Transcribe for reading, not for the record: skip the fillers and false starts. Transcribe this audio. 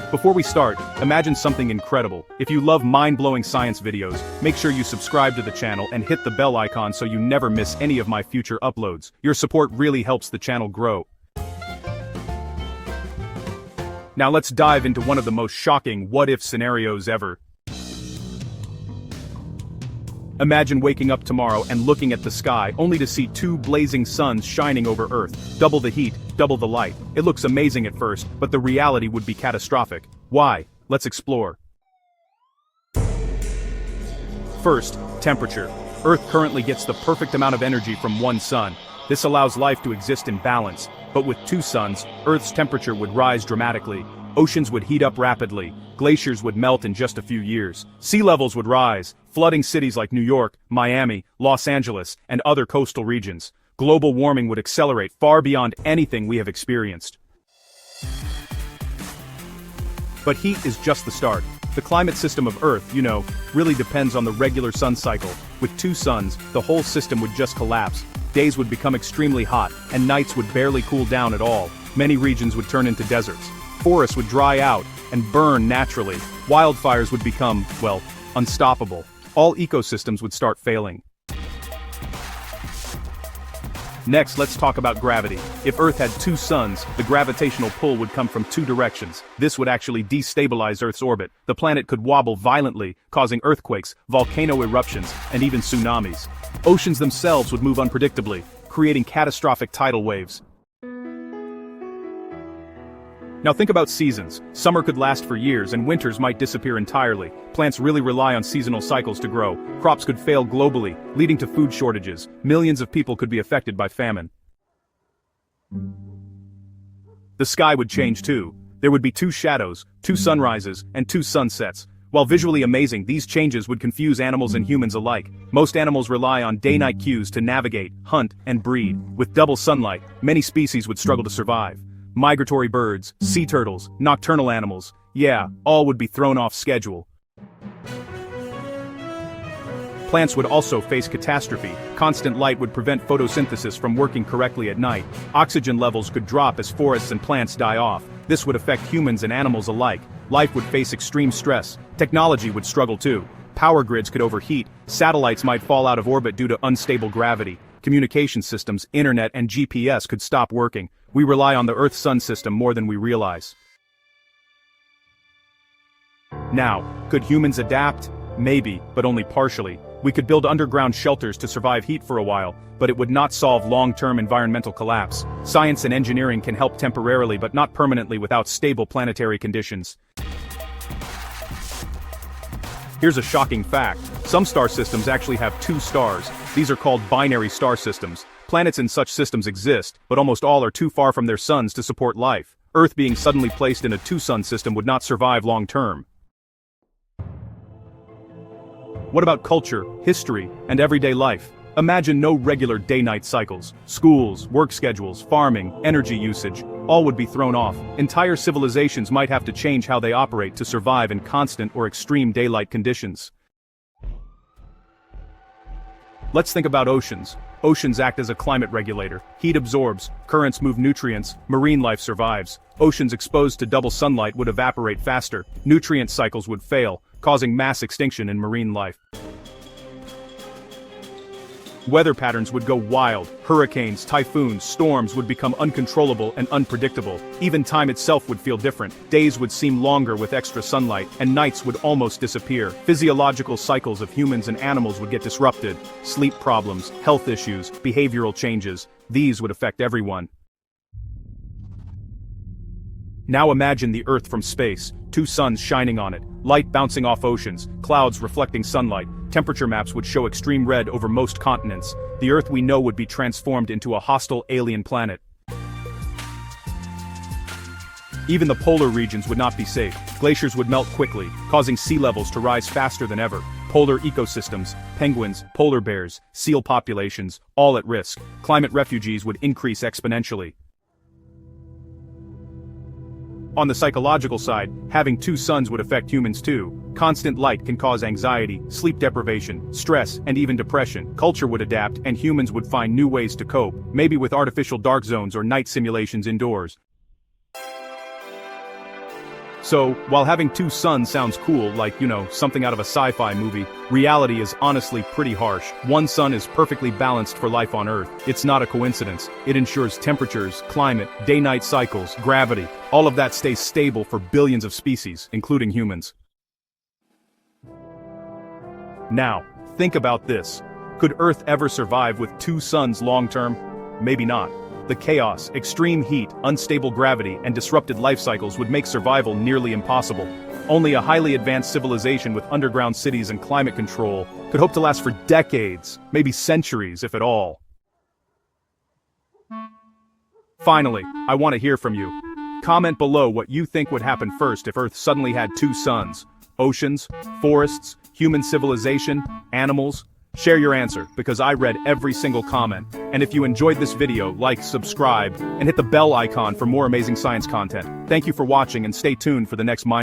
Before we start, imagine something incredible. If you love mind-blowing science videos, make sure you subscribe to the channel and hit the bell icon so you never miss any of my future uploads. Your support really helps the channel grow. Now let's dive into one of the most shocking what-if scenarios ever. Imagine waking up tomorrow and looking at the sky only to see two blazing suns shining over Earth. Double the heat, double the light. It looks amazing at first, but the reality would be catastrophic. Why? Let's explore. First, temperature. Earth currently gets the perfect amount of energy from one sun. This allows life to exist in balance, but with two suns, Earth's temperature would rise dramatically. Oceans would heat up rapidly, glaciers would melt in just a few years, sea levels would rise, flooding cities like New York, Miami, Los Angeles, and other coastal regions. Global warming would accelerate far beyond anything we have experienced. But heat is just the start. The climate system of Earth, really depends on the regular sun cycle. With two suns, the whole system would just collapse. Days would become extremely hot, and nights would barely cool down at all. Many regions would turn into deserts. Forests would dry out and burn naturally. Wildfires would become, unstoppable. All ecosystems would start failing. Next, let's talk about gravity. If Earth had two suns, the gravitational pull would come from two directions. This would actually destabilize Earth's orbit. The planet could wobble violently, causing earthquakes, volcano eruptions, and even tsunamis. Oceans themselves would move unpredictably, creating catastrophic tidal waves. Now think about seasons. Summer could last for years and winters might disappear entirely. Plants really rely on seasonal cycles to grow. Crops could fail globally, leading to food shortages. Millions of people could be affected by famine. The sky would change too. There would be two shadows, two sunrises, and two sunsets. While visually amazing, these changes would confuse animals and humans alike. Most animals rely on day-night cues to navigate, hunt, and breed. With double sunlight, many species would struggle to survive. Migratory birds, sea turtles, nocturnal animals, all would be thrown off schedule. Plants would also face catastrophe. Constant light would prevent photosynthesis from working correctly at night. Oxygen levels could drop as forests and plants die off. This would affect humans and animals alike. Life would face extreme stress. Technology would struggle too. Power grids could overheat. Satellites might fall out of orbit due to unstable gravity. Communication systems, internet, and GPS could stop working. We rely on the Earth-Sun system more than we realize. Now, could humans adapt? Maybe, but only partially. We could build underground shelters to survive heat for a while, but it would not solve long-term environmental collapse. Science and engineering can help temporarily but not permanently without stable planetary conditions. Here's a shocking fact. Some star systems actually have two stars. These are called binary star systems. Planets in such systems exist, but almost all are too far from their suns to support life. Earth being suddenly placed in a two-sun system would not survive long-term. What about culture, history, and everyday life? Imagine no regular day-night cycles. Schools, work schedules, farming, energy usage, all would be thrown off. Entire civilizations might have to change how they operate to survive in constant or extreme daylight conditions. Let's think about oceans. Oceans act as a climate regulator. Heat absorbs, currents move nutrients, marine life survives. Oceans exposed to double sunlight would evaporate faster. Nutrient cycles would fail, causing mass extinction in marine life. Weather patterns would go wild. Hurricanes, typhoons, storms would become uncontrollable and unpredictable. Even time itself would feel different. Days would seem longer with extra sunlight, and nights would almost disappear. Physiological cycles of humans and animals would get disrupted. Sleep problems, health issues, behavioral changes, these would affect everyone. Now imagine the Earth from space, two suns shining on it, light bouncing off oceans, clouds reflecting sunlight. Temperature maps would show extreme red over most continents. The Earth we know would be transformed into a hostile alien planet. Even the polar regions would not be safe. Glaciers would melt quickly, causing sea levels to rise faster than ever. Polar ecosystems, penguins, polar bears, seal populations, all at risk. Climate refugees would increase exponentially. On the psychological side, having two suns would affect humans too. Constant light can cause anxiety, sleep deprivation, stress, and even depression. Culture would adapt, and humans would find new ways to cope, maybe with artificial dark zones or night simulations indoors. So, while having two suns sounds cool, like, something out of a sci-fi movie, reality is honestly pretty harsh. One sun is perfectly balanced for life on Earth. It's not a coincidence. It ensures temperatures, climate, day-night cycles, gravity. All of that stays stable for billions of species, including humans. Now, think about this. Could Earth ever survive with two suns long-term? Maybe not. The chaos, extreme heat, unstable gravity, and disrupted life cycles would make survival nearly impossible. Only a highly advanced civilization with underground cities and climate control could hope to last for decades, maybe centuries if at all. Finally, I want to hear from you. Comment below what you think would happen first if Earth suddenly had two suns. Oceans, forests, human civilization, animals. Share your answer, because I read every single comment. And if you enjoyed this video, like, subscribe, and hit the bell icon for more amazing science content. Thank you for watching and stay tuned for the next Mind